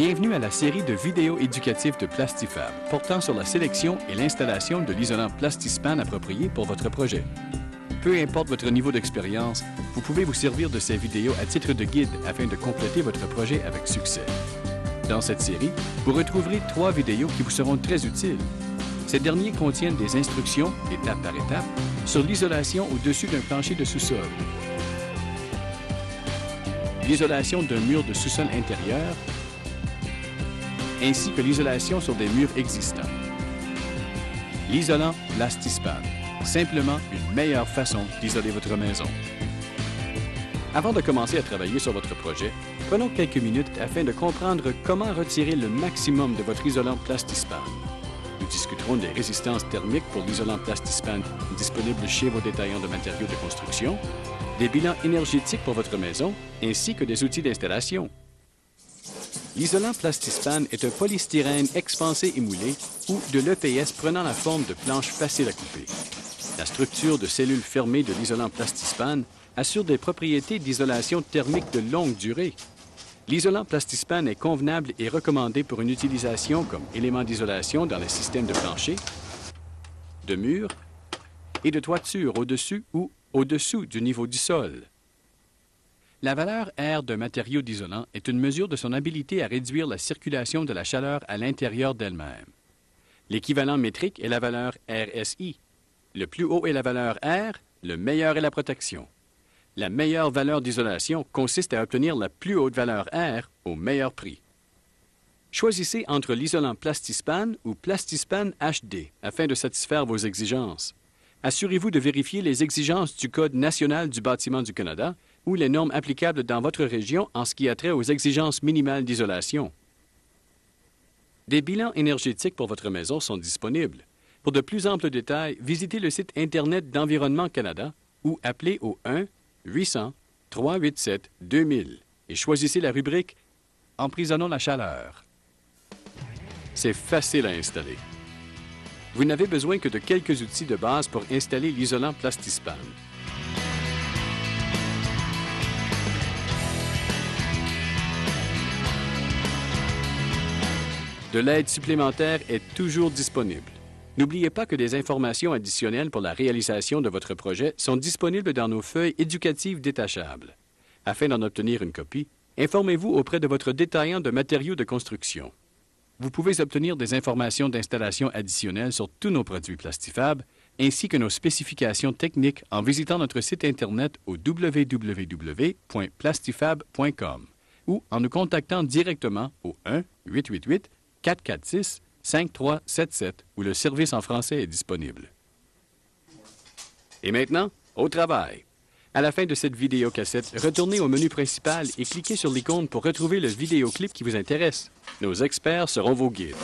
Bienvenue à la série de vidéos éducatives de Plastifab portant sur la sélection et l'installation de l'isolant Plastispan approprié pour votre projet. Peu importe votre niveau d'expérience, vous pouvez vous servir de ces vidéos à titre de guide afin de compléter votre projet avec succès. Dans cette série, vous retrouverez 3 vidéos qui vous seront très utiles. Ces derniers contiennent des instructions, étape par étape, sur l'isolation au-dessus d'un plancher de sous-sol, l'isolation d'un mur de sous-sol intérieur, ainsi que l'isolation sur des murs existants. L'isolant Plastispan, simplement une meilleure façon d'isoler votre maison. Avant de commencer à travailler sur votre projet, prenons quelques minutes afin de comprendre comment retirer le maximum de votre isolant Plastispan. Nous discuterons des résistances thermiques pour l'isolant Plastispan disponible chez vos détaillants de matériaux de construction, des bilans énergétiques pour votre maison, ainsi que des outils d'installation. L'isolant Plastispan est un polystyrène expansé et moulé ou de l'EPS prenant la forme de planches faciles à couper. La structure de cellules fermées de l'isolant Plastispan assure des propriétés d'isolation thermique de longue durée. L'isolant Plastispan est convenable et recommandé pour une utilisation comme élément d'isolation dans les systèmes de plancher, de murs et de toiture au-dessus ou au-dessous du niveau du sol. La valeur R d'un matériau d'isolant est une mesure de son habilité à réduire la circulation de la chaleur à l'intérieur d'elle-même. L'équivalent métrique est la valeur RSI. Le plus haut est la valeur R, le meilleur est la protection. La meilleure valeur d'isolation consiste à obtenir la plus haute valeur R au meilleur prix. Choisissez entre l'isolant Plastispan ou Plastispan HD afin de satisfaire vos exigences. Assurez-vous de vérifier les exigences du Code national du bâtiment du Canada ou les normes applicables dans votre région en ce qui a trait aux exigences minimales d'isolation. Des bilans énergétiques pour votre maison sont disponibles. Pour de plus amples détails, visitez le site Internet d'Environnement Canada ou appelez au 1-800-387-2000 et choisissez la rubrique « Emprisonnons la chaleur ». C'est facile à installer. Vous n'avez besoin que de quelques outils de base pour installer l'isolant Plastispan. De l'aide supplémentaire est toujours disponible. N'oubliez pas que des informations additionnelles pour la réalisation de votre projet sont disponibles dans nos feuilles éducatives détachables. Afin d'en obtenir une copie, informez-vous auprès de votre détaillant de matériaux de construction. Vous pouvez obtenir des informations d'installation additionnelles sur tous nos produits Plastifab, ainsi que nos spécifications techniques en visitant notre site Internet au www.plastifab.com ou en nous contactant directement au 1-888-446-5377 où le service en français est disponible. Et maintenant, au travail! À la fin de cette vidéocassette, retournez au menu principal et cliquez sur l'icône pour retrouver le vidéoclip qui vous intéresse. Nos experts seront vos guides.